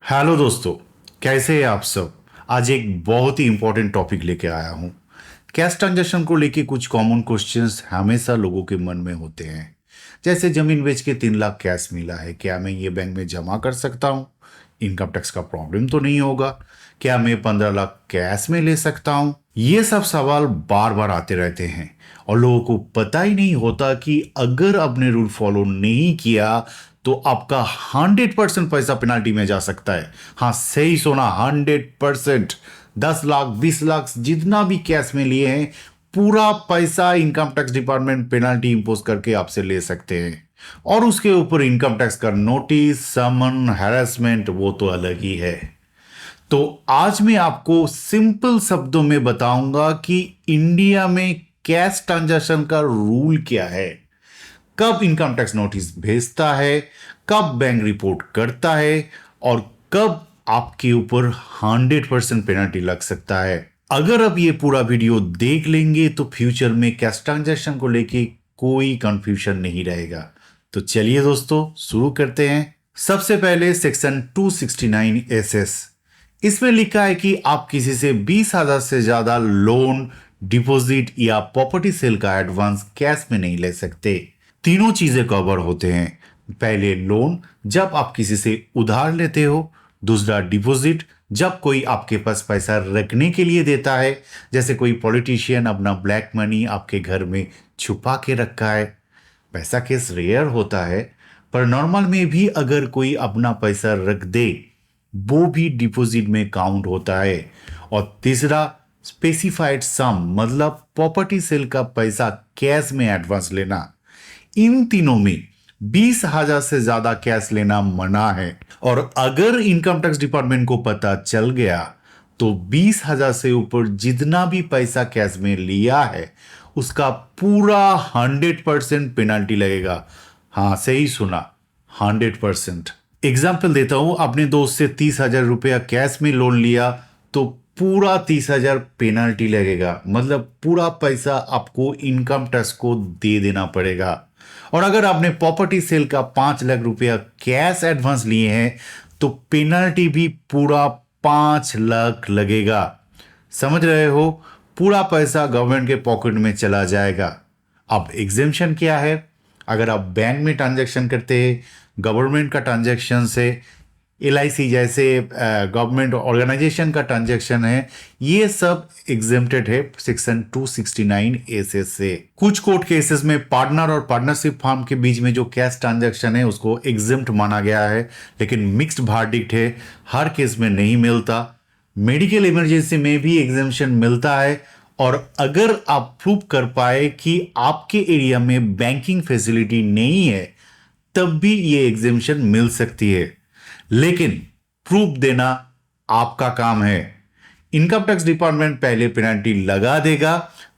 Hello दोस्तों। कैसे हैं आप सब। आज एक बहुत ही इंपॉर्टेंट टॉपिक लेके आया हूँ। कैश ट्रांजैक्शन को लेके कुछ कॉमन क्वेश्चंस हमेशा लोगों के मन में होते हैं। जैसे जमीन बेच के 3 लाख कैश मिला है, क्या मैं ये बैंक में जमा कर सकता हूँ? इनकम टैक्स का प्रॉब्लम तो नहीं होगा? क्या मैं 15 लाख कैश में ले सकता हूँ? ये सब सवाल बार बार आते रहते हैं और लोगों को पता ही नहीं होता कि अगर आपने रूल फॉलो नहीं किया तो आपका 100% पैसा पेनाल्टी में जा सकता है। हाँ, सही सुना, 100%। 10 लाख 20 लाख जितना भी कैश में लिए हैं, पूरा पैसा income tax department penalty impose करके आपसे ले सकते हैं। और उसके ऊपर इनकम टैक्स का नोटिस, समन, हैरेसमेंट वो तो अलग ही है। तो आज मैं आपको सिंपल शब्दों में बताऊंगा कि इंडिया में कैश ट्रांजैक्शन का रूल क्या है, कब इनकम टैक्स नोटिस भेजता है, कब बैंक रिपोर्ट करता है और कब आपके ऊपर 100% पेनल्टी लग सकता है। अगर आप ये पूरा वीडियो देख लेंगे तो फ्यूचर में कैश ट्रांजैक्शन को लेके कोई कंफ्यूजन नहीं रहेगा। तो चलिए दोस्तों, शुरू करते हैं। सबसे पहले सेक्शन 269 एसएस। इसमें लिखा है कि आप किसी से 20,000 से ज्यादा लोन, डिपॉजिट या प्रॉपर्टी सेल का एडवांस कैश में नहीं ले सकते। तीनों चीजें कवर होते हैं। पहले लोन, जब आप किसी से उधार लेते हो। दूसरा डिपॉजिट, जब कोई आपके पास पैसा रखने के लिए देता है, जैसे कोई पॉलिटिशियन अपना ब्लैक मनी आपके घर में छुपा के रखा है। पैसा केस रेयर होता है, पर नॉर्मल में भी अगर कोई अपना पैसा रख दे वो भी डिपॉजिट में काउंट होता है। और तीसरा स्पेसिफाइड सम, मतलब प्रॉपर्टी सेल का पैसा कैश में एडवांस लेना। इन तीनों में 20,000 से ज्यादा कैश लेना मना है। और अगर इनकम टैक्स डिपार्टमेंट को पता चल गया तो 20,000 से ऊपर जितना भी पैसा कैश में लिया है उसका पूरा 100% पेनाल्टी लगेगा। हाँ, सही सुना, 100%। एग्जाम्पल देता हूं, अपने दोस्त से 30,000 रुपया कैश में लोन लिया तो पूरा 30,000 पेनाल्टी लगेगा, मतलब पूरा पैसा आपको इनकम टैक्स को दे देना पड़ेगा। और अगर आपने प्रॉपर्टी सेल का 5 लाख रुपया कैश एडवांस लिए हैं तो पेनल्टी भी पूरा 5 लाख लगेगा। समझ रहे हो, पूरा पैसा गवर्नमेंट के पॉकेट में चला जाएगा। अब एग्जेम्पशन क्या है? अगर आप बैंक में ट्रांजैक्शन करते हैं, गवर्नमेंट का ट्रांजैक्शन से, एलआईसी जैसे गवर्नमेंट ऑर्गेनाइजेशन का ट्रांजैक्शन है, ये सब एग्जेम्प्टेड है सेक्शन 269 एसएस से। कुछ कोर्ट केसेस में पार्टनर और पार्टनरशिप फर्म के बीच में जो कैश ट्रांजैक्शन है उसको एग्जेम्प्ट माना गया है, लेकिन मिक्स्ड वर्डिक्ट है, हर केस में नहीं मिलता। मेडिकल इमरजेंसी में भी एग्जेम्पशन मिलता है, और अगर आप प्रूव कर पाए कि आपके एरिया में बैंकिंग फैसिलिटी नहीं है तब भी ये एग्जेम्पशन मिल सकती है, लेकिन प्रूफ देना आपका काम है। इनकम टैक्स डिपार्टमेंट पहले पेनल्टी लगा देगा,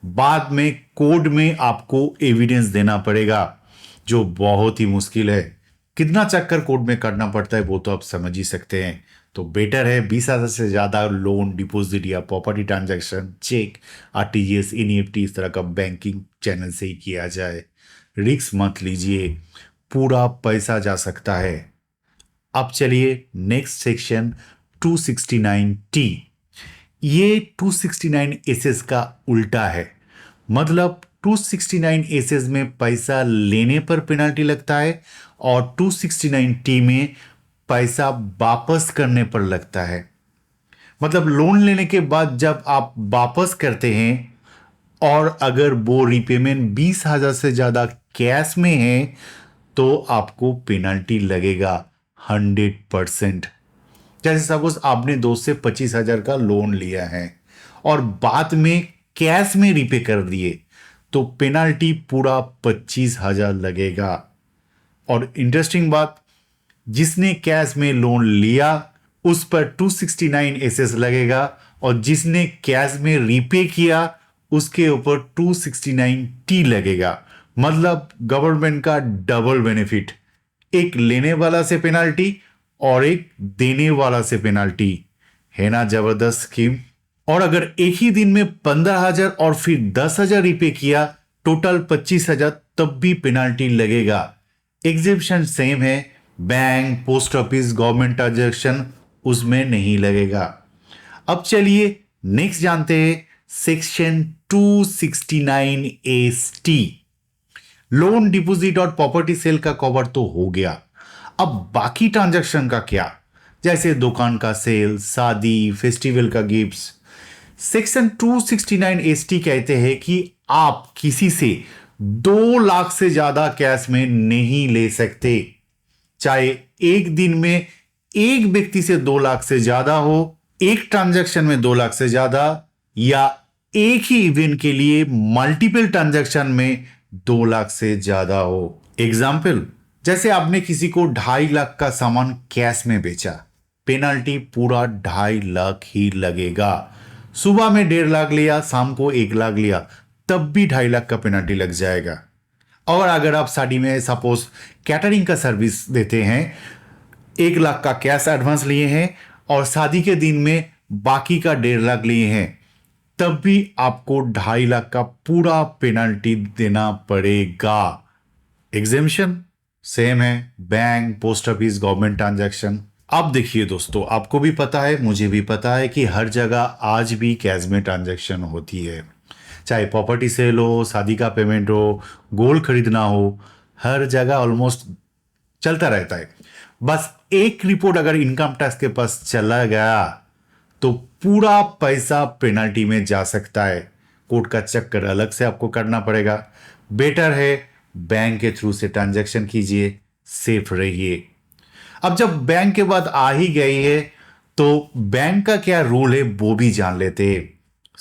बाद में कोर्ट में आपको एविडेंस देना पड़ेगा, जो बहुत ही मुश्किल है। कितना चक्कर कोर्ट में करना पड़ता है वो तो आप समझ ही सकते हैं। तो बेटर है 20,000 से ज्यादा लोन, डिपॉजिट या property transaction check, RTGS, NEFT इस तरह का बैंकिंग चैनल से ही किया जाए। रिस्क मत लीजिए, पूरा पैसा जा सकता है। अब चलिए नेक्स्ट सेक्शन 269 टी। ये 269 एसएस का उल्टा है, मतलब 269 एसएस में पैसा लेने पर पेनल्टी लगता है और 269 टी में पैसा वापस करने पर लगता है। मतलब लोन लेने के बाद जब आप वापस करते हैं और अगर वो रिपेमेंट 20,000 से ज्यादा कैश में है तो आपको पेनल्टी लगेगा 100%। जैसे सपोज आपने दोस्त से 25,000 का लोन लिया है और बाद में कैश में रीपे कर दिए तो पेनल्टी पूरा 25,000 लगेगा। और इंटरेस्टिंग बात, जिसने कैश में लोन लिया उस पर 269 एसएस लगेगा और जिसने कैश में रीपे किया उसके ऊपर 269 टी लगेगा। मतलब गवर्नमेंट का डबल बेनिफिट, एक लेने वाला से पेनाल्टी और एक देने वाला से पेनाल्टी। है ना जबरदस्त स्कीम। और अगर एक ही दिन में 15,000 और फिर 10,000 रीपे किया, टोटल 25,000, तब भी पेनाल्टी लगेगा। एग्जेप्शन सेम है, bank, post office, government transaction उसमें नहीं लगेगा। अब चलिए नेक्स्ट जानते हैं सेक्शन 269 लोन डिपॉजिट और प्रॉपर्टी सेल का कवर तो हो गया। अब बाकी ट्रांजैक्शन का क्या, जैसे दुकान का सेल, शादी, फेस्टिवल का गिफ्ट्स। सेक्शन 269 कहते हैं कि आप किसी से 2 लाख से ज्यादा कैश में नहीं ले सकते, चाहे एक दिन में एक व्यक्ति से 2 लाख से ज्यादा हो, एक ट्रांजैक्शन में 2 लाख से ज्यादा, या एक ही इवेंट के लिए मल्टीपल ट्रांजैक्शन में 2 लाख से ज्यादा हो। एग्जाम्पल, जैसे आपने किसी को 2.5 लाख का सामान कैश में बेचा, पेनाल्टी पूरा 2.5 लाख ही लगेगा। सुबह में 1.5 लाख लिया, शाम को 1 लाख लिया, तब भी 2.5 लाख का पेनाल्टी लग जाएगा। और अगर आप शादी में सपोज कैटरिंग का सर्विस देते हैं, 1 लाख का कैश एडवांस लिए हैं और शादी के दिन में बाकी का 1.5 लाख लिए हैं, तब भी आपको 2.5 लाख का पूरा पेनाल्टी देना पड़ेगा। एग्जेम्पशन सेम है, bank, post office, government transaction. अब देखिए दोस्तों, आपको भी पता है, मुझे भी पता है कि हर जगह आज भी कैश में ट्रांजैक्शन होती है, चाहे प्रॉपर्टी सेल हो, शादी का पेमेंट हो, गोल्ड खरीदना हो, हर जगह ऑलमोस्ट चलता रहता है। बस एक रिपोर्ट अगर इनकम टैक्स के पास चला गया तो पूरा पैसा पेनल्टी में जा सकता है। कोर्ट का चक्कर अलग से आपको करना पड़ेगा। बेटर है बैंक के थ्रू से ट्रांजैक्शन कीजिए, सेफ रहिए। अब जब बैंक के बाद आ ही गई है तो बैंक का क्या रूल है वो भी जान लेते हैं।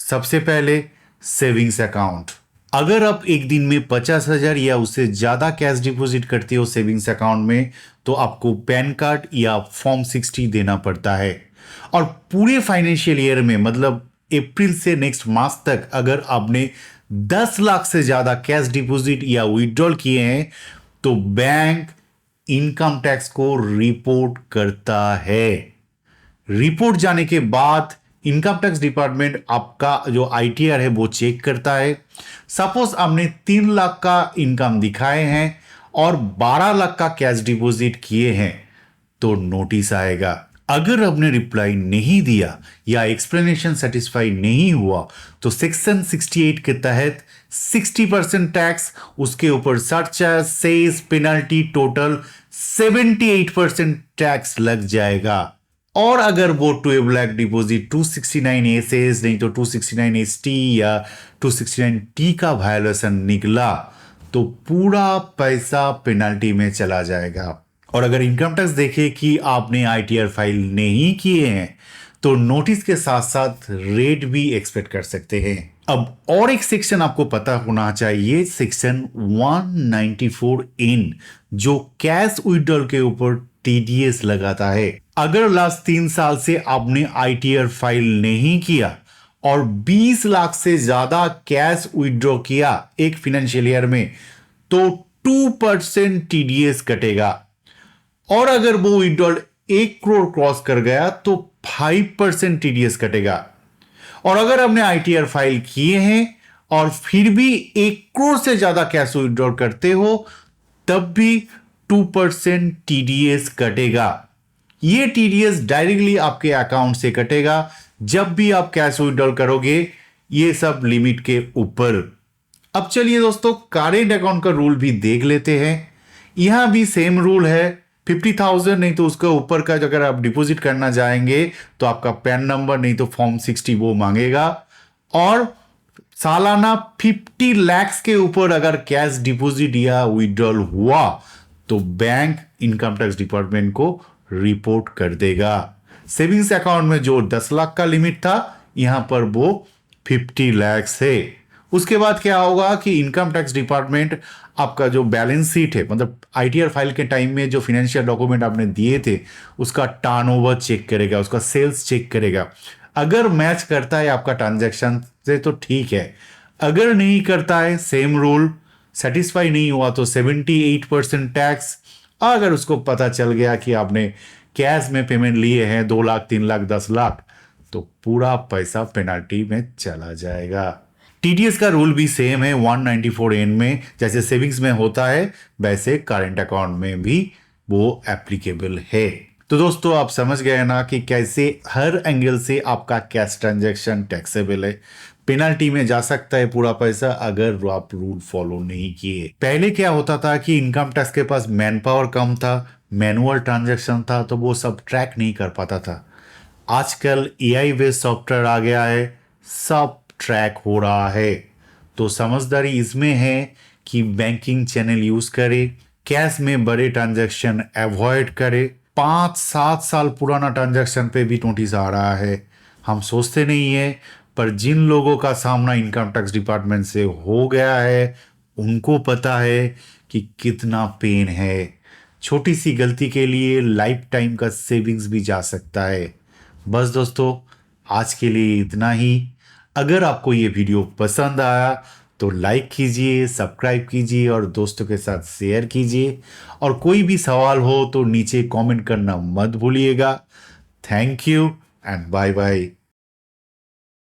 सबसे पहले सेविंग्स अकाउंट, अगर आप एक दिन में 50,000 या उससे ज्यादा कैश डिपॉजिट करते हो सेविंग्स अकाउंट में, तो आपको पैन कार्ड या फॉर्म 60 देना पड़ता है। और पूरे फाइनेंशियल ईयर में, मतलब अप्रैल से नेक्स्ट मार्च तक, अगर आपने 10 लाख से ज्यादा कैश डिपॉजिट या विड्रॉल किए हैं तो बैंक इनकम टैक्स को रिपोर्ट करता है। रिपोर्ट जाने के बाद इनकम टैक्स डिपार्टमेंट आपका जो ITR है वो चेक करता है। सपोज आपने 3 लाख का इनकम दिखाए हैं और 12 लाख का कैश डिपॉजिट किए हैं तो नोटिस आएगा। अगर आपने रिप्लाई नहीं दिया या एक्सप्लेनेशन सेटिस्फाई नहीं हुआ तो सेक्शन 68 के तहत 60% टैक्स, उसके ऊपर surcharge, cess, penalty, total 78% tax लग जाएगा। और अगर वो 12 लाख डिपॉजिट 269A सेस नहीं तो 269ST या 269T का वायलेशन निकला तो पूरा पैसा पेनल्टी में चला जाएगा। और अगर इनकम टैक्स देखे कि आपने ITR फाइल नहीं किए हैं तो नोटिस के साथ साथ रेट भी एक्सपेक्ट कर सकते हैं। अब और एक सेक्शन आपको पता होना चाहिए, सेक्शन 194N, जो कैश विड्रॉल के ऊपर TDS लगाता है। अगर लास्ट 3 साल से आपने ITR फाइल नहीं किया और 20 लाख से ज्यादा कैश विड्रॉ किया एक फाइनेंशियल ईयर में तो 2% TDS कटेगा। और अगर वो विड्रॉल 1 करोड़ क्रॉस कर गया तो 5% TDS कटेगा। और अगर आपने ITR फाइल किए हैं और फिर भी 1 करोड़ से ज्यादा कैश विड्रॉल करते हो तब भी 2% TDS कटेगा। ये TDS डायरेक्टली आपके अकाउंट से कटेगा जब भी आप कैश विड्रॉल करोगे, ये सब लिमिट के ऊपर। अब चलिए दोस्तों, करेंट अकाउंट का रूल भी देख लेते हैं। यहां भी सेम रूल है, 50,000 नहीं तो उसका ऊपर का अगर आप डिपॉजिट करना जाएंगे तो आपका पैन नंबर नहीं तो फॉर्म 60 वो मांगेगा। और सालाना 50 लाख के ऊपर अगर कैश डिपॉजिट या विड्रॉल हुआ तो बैंक इनकम टैक्स डिपार्टमेंट को रिपोर्ट कर देगा। सेविंग्स अकाउंट में जो 10 लाख का लिमिट था, यहां पर वो 50 लाख है। उसके बाद क्या होगा कि इनकम टैक्स डिपार्टमेंट आपका जो बैलेंस शीट है, मतलब ITR फाइल के टाइम में जो फाइनेंशियल डॉक्यूमेंट आपने दिए थे उसका टर्नओवर चेक करेगा, उसका सेल्स चेक करेगा। अगर मैच करता है आपका ट्रांजैक्शन से तो ठीक है, अगर नहीं करता है, सेम रूल, सेटिस्फाई नहीं हुआ तो 78% टैक्स। अगर उसको पता चल गया कि आपने कैश में पेमेंट लिए हैं 2 लाख, 3 लाख, 10 लाख, तो पूरा पैसा पेनल्टी में चला जाएगा। TDS का रूल भी सेम है 194N में, जैसे सेविंग्स में होता है वैसे करंट अकाउंट में भी वो एप्लीकेबल है। तो दोस्तों आप समझ गए ना कि कैसे हर एंगल से आपका कैश ट्रांजैक्शन टैक्सेबल है। पेनल्टी में जा सकता है पूरा पैसा अगर आप रूल फॉलो नहीं किए। पहले क्या होता था कि इनकम टैक्स के पास मैन पावर कम था, मैनुअल ट्रांजैक्शन था, तो वो सब ट्रैक नहीं कर पाता था। आजकल एआई बेस्ड सॉफ्टवेयर आ गया है, सब ट्रैक हो रहा है। तो समझदारी इसमें है कि बैंकिंग चैनल यूज करे, कैश में बड़े ट्रांजैक्शन अवॉइड करे। 5-7 साल पुराना ट्रांजैक्शन पे भी नोटिस आ रहा है, हम सोचते नहीं है। पर जिन लोगों का सामना इनकम टैक्स डिपार्टमेंट से हो गया है उनको पता है कि कितना पेन है। छोटी सी गलती के लिए लाइफ टाइम का सेविंग्स भी जा सकता है। बस दोस्तों, आज के लिए इतना ही। अगर आपको ये वीडियो पसंद आया तो लाइक कीजिए, सब्सक्राइब कीजिए और दोस्तों के साथ शेयर कीजिए। और कोई भी सवाल हो तो नीचे कमेंट करना मत भूलिएगा। Thank you and bye bye.